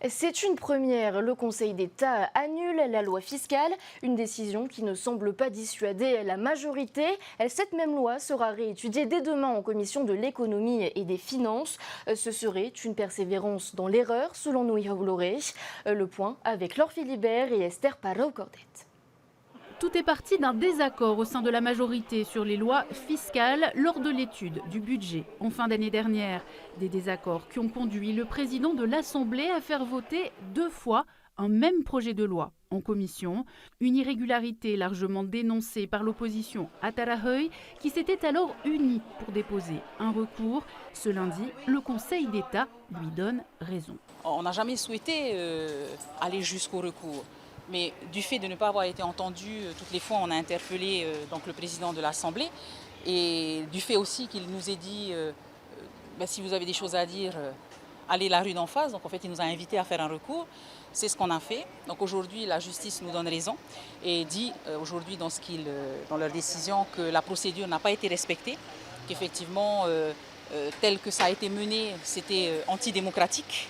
C'est une première. Le Conseil d'État annule la loi fiscale, une décision qui ne semble pas dissuader la majorité. Cette même loi sera réétudiée dès demain en commission de l'économie et des finances. Ce serait une persévérance dans l'erreur, selon Nouya Bouloré. Le point avec Laure Philibert et Esther Parot-Cordet. Tout est parti d'un désaccord au sein de la majorité sur les lois fiscales lors de l'étude du budget en fin d'année dernière. Des désaccords qui ont conduit le président de l'Assemblée à faire voter 2 fois un même projet de loi en commission. Une irrégularité largement dénoncée par l'opposition à Tarahoy qui s'était alors unie pour déposer un recours. Ce lundi, le Conseil d'État lui donne raison. On n'a jamais souhaité aller jusqu'au recours. Mais du fait de ne pas avoir été entendu, toutes les fois on a interpellé donc le président de l'Assemblée et du fait aussi qu'il nous ait dit si vous avez des choses à dire, allez la rue d'en face. Donc en fait il nous a invités à faire un recours, c'est ce qu'on a fait. Donc aujourd'hui la justice nous donne raison et dit aujourd'hui dans leur décision que la procédure n'a pas été respectée, qu'effectivement tel que ça a été mené c'était antidémocratique.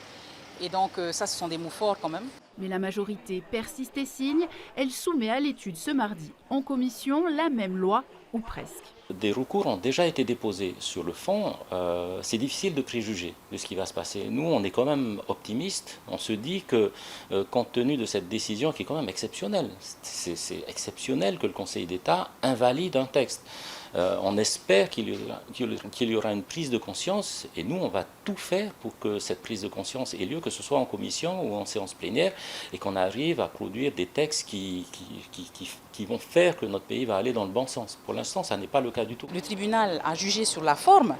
Et donc ça, ce sont des mots forts quand même. Mais la majorité persiste et signe. Elle soumet à l'étude ce mardi en commission la même loi, ou presque. Des recours ont déjà été déposés sur le fond. C'est difficile de préjuger de ce qui va se passer. Nous, on est quand même optimistes. On se dit que, compte tenu de cette décision qui est quand même exceptionnelle, c'est exceptionnel que le Conseil d'État invalide un texte. On espère qu'il y aura une prise de conscience et nous, on va tout faire pour que cette prise de conscience ait lieu, que ce soit en commission ou en séance plénière, et qu'on arrive à produire des textes qui vont faire que notre pays va aller dans le bon sens. Pour l'instant, ça n'est pas le cas du tout. Le tribunal a jugé sur la forme,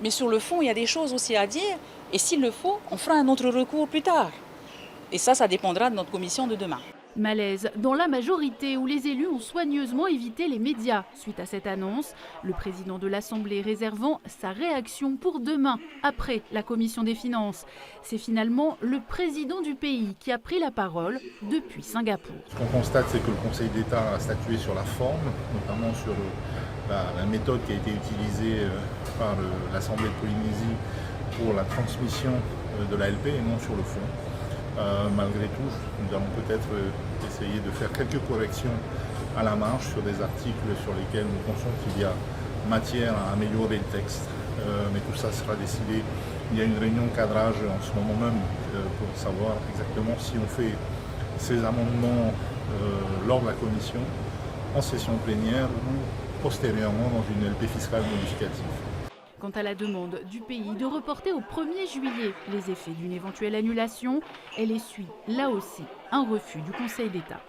mais sur le fond, il y a des choses aussi à dire. Et s'il le faut, on fera un autre recours plus tard. Et ça dépendra de notre commission de demain. Malaise dans la majorité où les élus ont soigneusement évité les médias suite à cette annonce. Le président de l'Assemblée réservant sa réaction pour demain, après la commission des finances. C'est finalement le président du pays qui a pris la parole depuis Singapour. Ce qu'on constate, c'est que le Conseil d'État a statué sur la forme, notamment sur la méthode qui a été utilisée par l'Assemblée de Polynésie pour la transmission de l'ALP et non sur le fond. Malgré tout, nous allons peut-être essayer de faire quelques corrections à la marge sur des articles sur lesquels nous pensons qu'il y a matière à améliorer le texte. Mais tout ça sera décidé. Il y a une réunion de cadrage en ce moment même pour savoir exactement si on fait ces amendements lors de la commission, en session plénière ou postérieurement dans une LP fiscale modificative. Quant à la demande du pays de reporter au 1er juillet les effets d'une éventuelle annulation, elle essuie là aussi un refus du Conseil d'État.